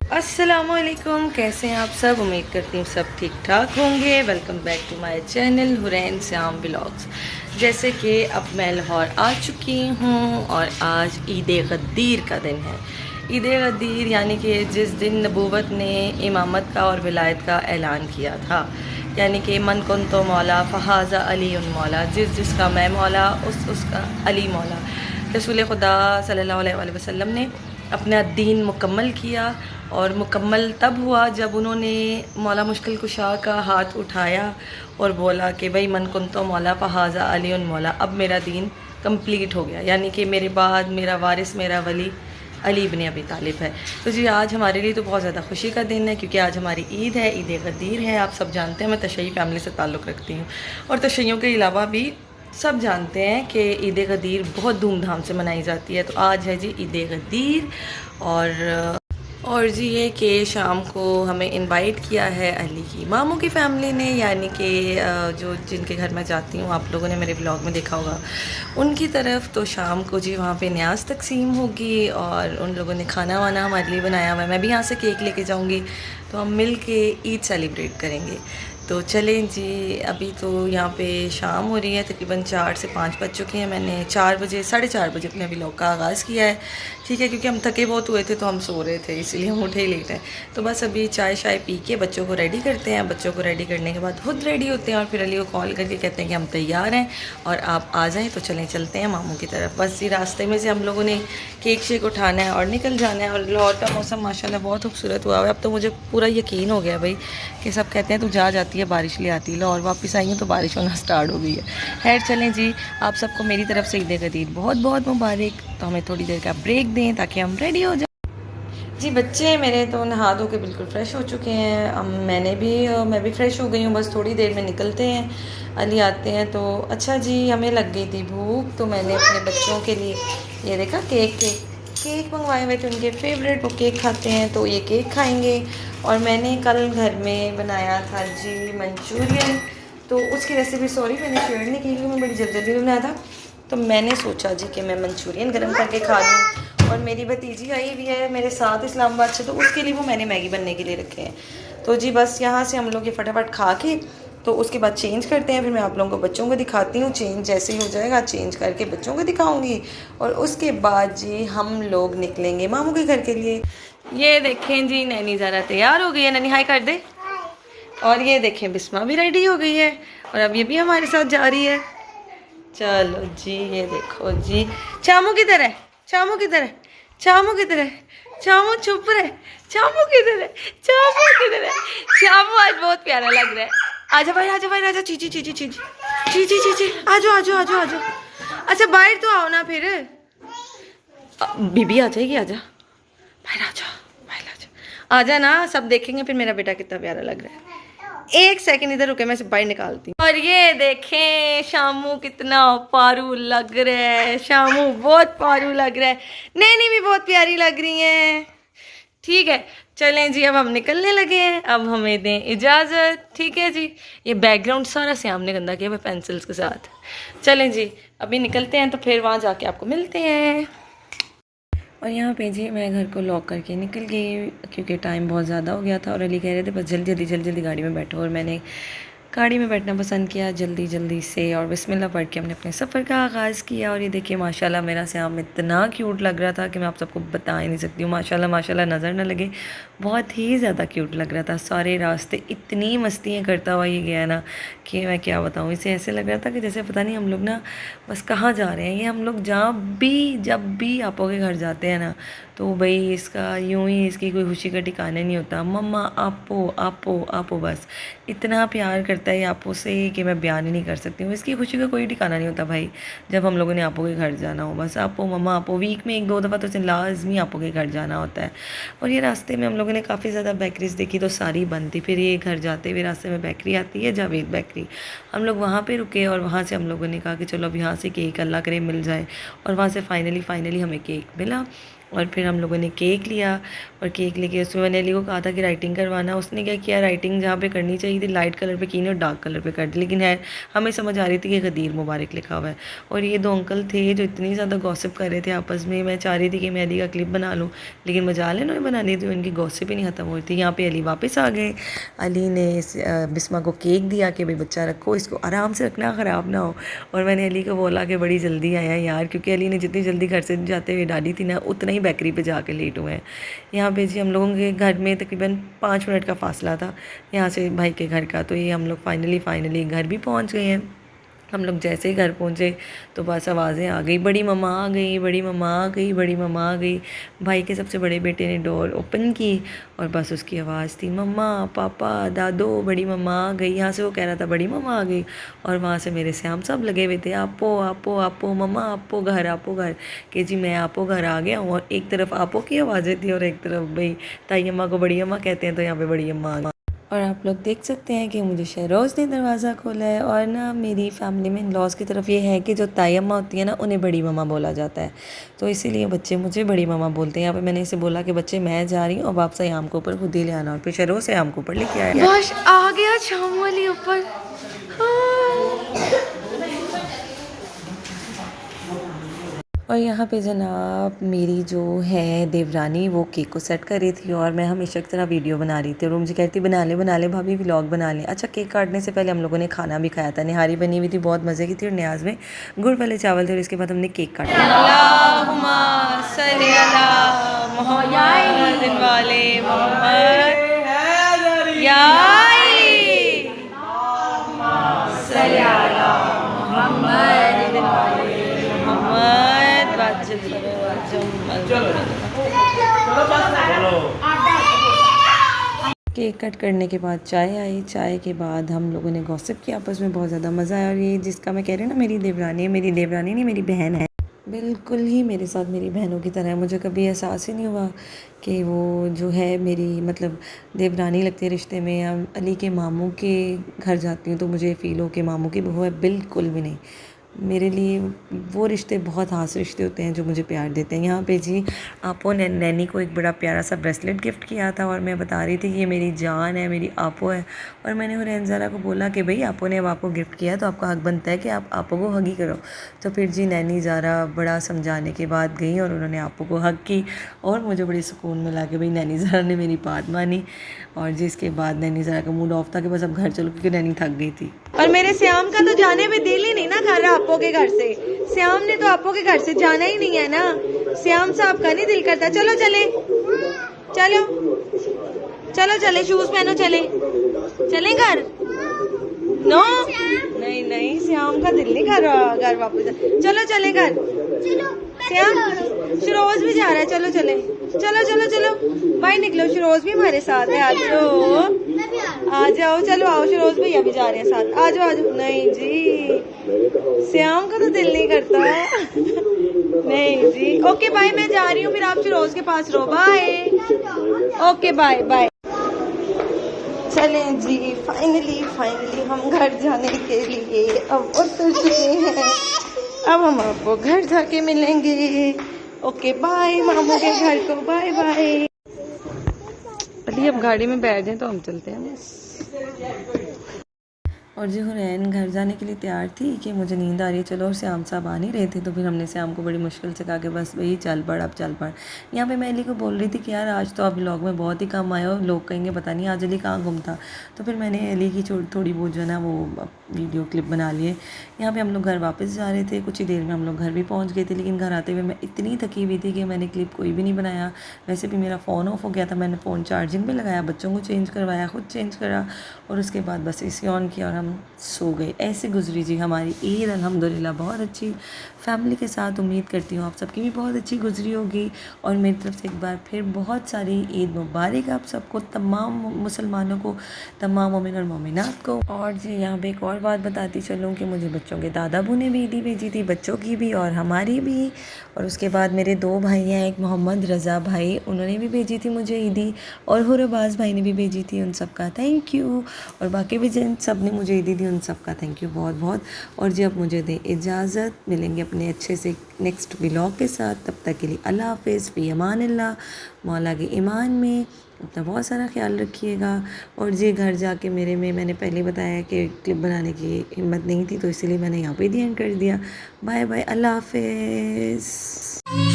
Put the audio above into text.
अस्सलामुअलैकुम, कैसे हैं आप सब। उम्मीद करती हूँ सब ठीक ठाक होंगे। Welcome back to my channel Hurain Shyam vlogs. जैसे कि अब मैं लाहौर आ चुकी हूँ और आज ईद गद्दीर का दिन है। ईद गद्दीर यानी कि जिस दिन नबूवत ने इमामत का और विलायत का ऐलान किया था, यानी कि मन कुन तो मौला फ़हाज़ा अली उन मौला, जिसका मैं मौला उसका अली मौला। रसूल खुदा सल्लल्लाहु अलैहि वसल्लम ने अपना दीन मुकम्मल किया और मुकम्मल तब हुआ जब उन्होंने मौला मुश्किल कुशा का हाथ उठाया और बोला कि भाई मन कुन तो मौला फ़हाज़ा अली उन मौला, अब मेरा दीन कंप्लीट हो गया, यानी कि मेरे बाद मेरा वारिस मेरा वली अली इब्न अबी तालिब है। तो जी आज हमारे लिए तो बहुत ज़्यादा खुशी का दिन है, क्योंकि आज हमारी ईद है, ईद गदीर है। आप सब जानते हैं मैं तशय्ई फ़ैमिली से ताल्लुक़ रखती हूँ और तशय्यों के अलावा भी सब जानते हैं कि ईद गदीर बहुत धूमधाम से मनाई जाती है। तो आज है जी ईद गदीर और जी ये कि शाम को हमें इनवाइट किया है अली की मामू की फ़ैमिली ने, यानी कि जो जिनके घर मैं जाती हूँ, आप लोगों ने मेरे ब्लॉग में देखा होगा उनकी तरफ। तो शाम को जी वहाँ पे न्याज तकसीम होगी और उन लोगों ने खाना वाना हमारे लिए बनाया हुआ है। मैं भी यहाँ से केक लेके जाऊँगी, तो हम मिल के ईद सेलिब्रेट करेंगे। तो चलें जी, अभी तो यहाँ पे शाम हो रही है, तकरीबन 4 से 5 बज चुके हैं। मैंने 4 बजे 4:30 बजे अपने व्लॉग का आगाज़ किया है, ठीक है, क्योंकि हम थके बहुत हुए थे तो हम सो रहे थे, इसीलिए हम उठे ही लेट हैं। तो बस अभी चाय शाय पी के बच्चों को रेडी करते हैं। बच्चों को रेडी करने के बाद खुद रेडी होते हैं और फिर अली को कॉल करके कहते हैं कि हम तैयार हैं और आप आ जाएँ। तो चलें चलते हैं मामू की तरफ। बस ये रास्ते में से हम लोगों ने केक शेक उठाना है और निकल जाना है। और लाहौर का मौसम माशाल्लाह बहुत खूबसूरत हुआ है। अब तो मुझे पूरा यकीन हो गया भाई कि सब कहते हैं तू जा जाती है बारिश ले आती है, लाहौर वापस आई हूँ तो बारिश होना स्टार्ट हो गई है। खैर चलें जी, आप सबको मेरी तरफ से ईद गदीर बहुत बहुत मुबारक। तो हमें थोड़ी देर का ब्रेक दें ताकि हम रेडी हो जाएं। जी बच्चे मेरे तो नहा धो के बिल्कुल फ़्रेश हो चुके हैं। अब मैं भी फ़्रेश हो गई हूँ, बस थोड़ी देर में निकलते हैं, अली आते हैं। तो अच्छा जी, हमें लग गई थी भूख, तो मैंने अपने बच्चों के लिए ये देखा केक मंगवाए हुए थे, उनके फेवरेट, वो केक खाते हैं तो ये केक खाएंगे। और मैंने कल घर में बनाया था जी मंचूरियन, तो उसकी रेसिपी सॉरी मैंने शेयर नहीं की क्योंकि मैं बड़ी जल्दी में बनाया था। तो मैंने सोचा जी कि मैं मंचूरियन गर्म करके खा लूँ। और मेरी भतीजी आई हुई है मेरे साथ इस्लामाबाद से, तो उसके लिए वो मैंने मैगी बनने के लिए रखे हैं। तो जी बस यहाँ से हम लोग ये फटाफट खा के तो उसके बाद चेंज करते हैं। फिर मैं आप लोगों को बच्चों को दिखाती हूँ, चेंज जैसे ही हो जाएगा चेंज करके बच्चों को दिखाऊंगी। और उसके बाद जी हम लोग निकलेंगे मामू के घर के लिए। ये देखें जी, नैनी ज़रा तैयार हो गई है, नैनी हाई कर दे। और ये देखें बिस्मा भी रेडी हो गई है और अब ये भी हमारे साथ जा रही है। चलो जी, ये देखो जी, चामू किधर है, चामू किधर है, चामू किधर है, चामू चुप रहे, चामू किधर है, चामू किधर है। चामू आज बहुत प्यारा लग रहा है। आजा भाई, आजा भाई, आजा, चीची चीची चीची चीची चीची, आजो आजो आजो आजो। अच्छा बाहर तो आओ ना फिर, बीबी आ जाएगी, आजा बाहर, आजा बाहर, आजा आजा ना, सब देखेंगे फिर मेरा बेटा कितना प्यारा लग रहा है। एक सेकंड इधर रुके, मैं से बाहर निकालती हूँ। और ये देखें शामू कितना पारू लग रहा है, शामू बहुत पारू लग रहा है, नैनी भी बहुत प्यारी लग रही है। ठीक है चलें जी, अब हम निकलने लगे हैं, अब हमें दें इजाज़त। ठीक है जी, ये बैकग्राउंड सारा श्याम ने गंदा किया हुआ पेंसिल्स के साथ। चलें जी अभी निकलते हैं, तो फिर वहाँ जाके आपको मिलते हैं। और यहाँ पे जी मैं घर को लॉक करके निकल गई, क्योंकि टाइम बहुत ज़्यादा हो गया था और अली कह रहे थे बस जल्दी गाड़ी में बैठो। और मैंने गाड़ी में बैठना पसंद किया जल्दी से, और बिस्मिल्लाह पढ़ के हमने अपने सफ़र का आगाज़ किया। और ये देखिए माशाल्लाह मेरा श्याम इतना क्यूट लग रहा था कि मैं आप सबको बता ही नहीं सकती हूँ। माशाल्लाह माशाल्लाह नज़र ना लगे, बहुत ही ज़्यादा क्यूट लग रहा था। सारे रास्ते इतनी मस्तियाँ करता हुआ ये गया ना कि मैं क्या बताऊँ। इसे ऐसे लग रहा था कि जैसे पता नहीं हम लोग ना बस कहाँ जा रहे हैं। ये हम लोग जब भी आपो के घर जाते हैं ना, तो भाई इसका यूं ही इसकी कोई खुशी का ठिकाने नहीं होता। मम्मा आपो आपो आपो, बस इतना प्यार करता है आपो से कि मैं बयान ही नहीं कर सकती हूँ। इसकी खुशी का कोई ठिकाना नहीं होता भाई। जब हम लोगों ने आपो के घर जाना हो, बस आपो मम्मा आपो, वीक में 1-2 दफ़ा तो लाजमी आपो के घर जाना होता है। और ये रास्ते में हम लोगों ने काफ़ी ज़्यादा बेकरीज देखी, तो सारी बंद थी। फिर ये घर जाते हुए रास्ते में बेकरी आती है, जावेद बेकरी, हम लोग वहाँ पर रुके और वहाँ से हम लोगों ने कहा कि चलो अब यहाँ से केक अल्लाह करे मिल जाए। और वहाँ से फाइनली हमें केक मिला। और फिर हम लोगों ने केक लिया और केक लेके उसमें मैंने अली को कहा था कि राइटिंग करवाना। उसने क्या किया, राइटिंग जहाँ पे करनी चाहिए थी लाइट कलर पे की नहीं और डार्क कलर पे कर दी। लेकिन है हमें समझ आ रही थी कि गदीर मुबारक लिखा हुआ है। और ये दो अंकल थे जो इतनी ज़्यादा गॉसिप कर रहे थे आपस में। मैं चाह रही थी कि मैं अली का क्लिप बना लूँ, लेकिन मजाल इन्होंने बनानी थी, उनकी गॉसिप ही नहीं ख़त्म हो रही थी। यहाँ पर अली वापस आ गए। अली ने बिस्मा को केक दिया कि भाई बच्चा रखो, इसको आराम से रखना, ख़राब ना हो। और मैंने अली को बोला कि बड़ी जल्दी आया यार, क्योंकि अली ने जितनी जल्दी घर से जाते हुए डाली थी ना, उतना ही बेकरी पे जाके लेट हुए हैं। यहाँ पे जी हम लोगों के घर में तकरीबन 5 मिनट का फासला था यहाँ से भाई के घर का। तो ये हम लोग फाइनली घर भी पहुँच गए हैं। हम लोग जैसे ही घर पहुँचे तो बस आवाज़ें आ गई, बड़ी मम्मा आ गई, बड़ी मम्मा आ गई, बड़ी मम्मा आ गई। भाई के सबसे बड़े बेटे ने डोर ओपन की और बस उसकी आवाज़ थी, मम्मा पापा दादो बड़ी मम्मा आ गई। यहाँ से वो कह रहा था बड़ी मम्मा आ गई, और वहाँ से मेरे श्याम साहब लगे हुए थे, आपो आपो आपो मम्मा आपो घर कि जी मैं आपो घर आ गया हूँ। और एक तरफ आपो की आवाज़ें थी और एक तरफ भाई ताई अम्मा को बड़ी अम्मा कहते हैं, तो यहाँ पे बड़ी अम्मा। और आप लोग देख सकते हैं कि मुझे शहरोज़ ने दरवाज़ा खोला है। और ना मेरी फ़ैमिली में इन-लॉज़ की तरफ ये है कि जो ताई अम्मा होती है ना, उन्हें बड़ी मम्मा बोला जाता है, तो इसीलिए बच्चे मुझे बड़ी मम्मा बोलते हैं। यहाँ पे मैंने इसे बोला कि बच्चे मैं जा रही हूँ, अब आप सयाम को ऊपर खुद ही ले आना। और फिर शहरोज़ से आम को ऊपर लेके आया। बस आ गया शाम वाली ऊपर। और यहाँ पे जनाब मेरी जो है देवरानी वो केक को सेट कर रही थी और मैं हमेशा की तरह वीडियो बना रही थी। और मुझे कहती बना ले भाभी व्लॉग बना लें। अच्छा, केक काटने से पहले हम लोगों ने खाना भी खाया था, निहारी बनी हुई थी, बहुत मज़े की थी। और न्याज में गुड़ वाले चावल थे और इसके बाद हमने केक काटा। केक कट करने के बाद चाय आई। चाय के बाद हम लोगों ने गॉसिप किया आपस में, बहुत ज़्यादा मज़ा आया। और ये जिसका मैं कह रही हूँ ना मेरी देवरानी है, मेरी देवरानी नहीं मेरी बहन है, बिल्कुल ही मेरे साथ मेरी बहनों की तरह है। मुझे कभी एहसास ही नहीं हुआ कि वो जो है मेरी मतलब देवरानी लगती है रिश्ते में, या अली के मामू के घर जाती हूँ तो मुझे फ़ील हो कि मामू की बहू है, बिल्कुल भी नहीं। मेरे लिए वो रिश्ते बहुत ख़ास रिश्ते होते हैं जो मुझे प्यार देते हैं। यहाँ पे जी आपो ने नैनी को एक बड़ा प्यारा सा ब्रेसलेट गिफ्ट किया था और मैं बता रही थी कि ये मेरी जान है, मेरी आपो है। और मैंने हुरैन ज़रा को बोला कि भाई आपो ने अब आपको गिफ्ट किया है तो आपका हक बनता है कि आप आपो को हग ही करो। तो फिर जी नैनी ज़रा बड़ा समझाने के बाद गई और उन्होंने आपो को हग की और मुझे बड़ी सुकून मिला कि भाई नैनी ज़रा ने मेरी बात मानी। और जिसके बाद नैनी ज़रा का मूड ऑफ था कि बस अब घर चलो, क्योंकि नैनी थक गई थी। और मेरे श्याम का तो जाने में दिल ही नहीं ना कर रहा आपो के घर से। श्याम ने तो आपो के घर से जाना ही नहीं है ना, श्याम साहब का नहीं दिल करता। चलो चले चलो चलो चले, शूज पहनो, चले चले घर। नो नहीं श्याम का दिल नहीं कर रहा घर वापस। चलो चले घर। श्याम शिरोज भी जा रहा है, चलो चले चलो भाई निकलो, शिरोज भी हमारे साथ है। आ जाओ चलो आओ, शिरोज भैया भी जा रहे हैं साथ, आ जाओ। नहीं जी श्याम का तो दिल नहीं करता। नहीं जी ओके बाय, मैं जा रही हूँ, फिर आप शिरोज के पास रहो। Bye okay bye bye. चलें जी फाइनली हम घर जाने के लिए अब उतर चुके हैं। अब हम आपको घर जाके मिलेंगे। ओके बाय, मामू के घर को बाय बाय। अभी अब गाड़ी में बैठ जाएं तो हम चलते हैं बस। और जी हुरैन घर जाने के लिए तैयार थी कि मुझे नींद आ रही है चलो, और श्याम साहब आ नहीं रहे थे। तो फिर हमने श्याम को बड़ी मुश्किल से कहा कि बस वही चल पड़, अब चल पड़। यहाँ पे मैं अली को बोल रही थी कि यार आज तो आप व्लॉग में बहुत ही कम आए हो, लोग कहेंगे पता नहीं आज अली कहाँ गुम था। तो फिर मैंने अली की थोड़ी बहुत जो है ना वो वीडियो क्लिप बना लिए। यहाँ पर हम लोग घर वापस जा रहे थे, कुछ ही देर में हम लोग घर भी पहुँच गए थे। लेकिन घर आते हुए मैं इतनी थकी हुई थी कि मैंने क्लिप कोई भी नहीं बनाया। वैसे भी मेरा फ़ोन ऑफ हो गया था, मैंने फ़ोन चार्जिंग पे लगाया, बच्चों को चेंज करवाया, ख़ुद चेंज करा और उसके बाद बस इसे ऑन किया और हम सो गए। ऐसे गुजरी जी हमारी ईद अल्हम्दुलिल्लाह बहुत अच्छी फैमिली के साथ। उम्मीद करती हूँ आप सबकी भी बहुत अच्छी गुजरी होगी। और मेरी तरफ से एक बार फिर बहुत सारी ईद मुबारक आप सबको, तमाम मुसलमानों को, तमाम मोमिन और मोमिनात को। और जी यहाँ पे एक और बात बताती चलूँ कि मुझे बच्चों के दादा बू ने भी ईदी भेजी थी, बच्चों की भी और हमारी भी। और उसके बाद मेरे 2 भाई हैं, एक मोहम्मद रज़ा भाई, उन्होंने भी भेजी थी मुझे ईदी, और हुरबाज भाई ने भी भेजी थी। उन सब का थैंक यू। और बाकी भी जिन सब ने मुझे ख़रीदी थी, उन सब का थैंक यू बहुत बहुत। और जी अब मुझे दें इजाज़त, मिलेंगे अपने अच्छे से नेक्स्ट व्लॉग के साथ। तब तक के लिए अल्लाह हाफ़िज़, फ़ी अमानिल्लाह, मौला के ईमान में अपना बहुत सारा ख्याल रखिएगा। और जी घर जाके मैंने पहले बताया कि क्लिप बनाने की हिम्मत नहीं थी, तो इसीलिए मैंने यहाँ पे ही एंड कर दिया। बाय बाय, अल्लाह हाफ़िज़।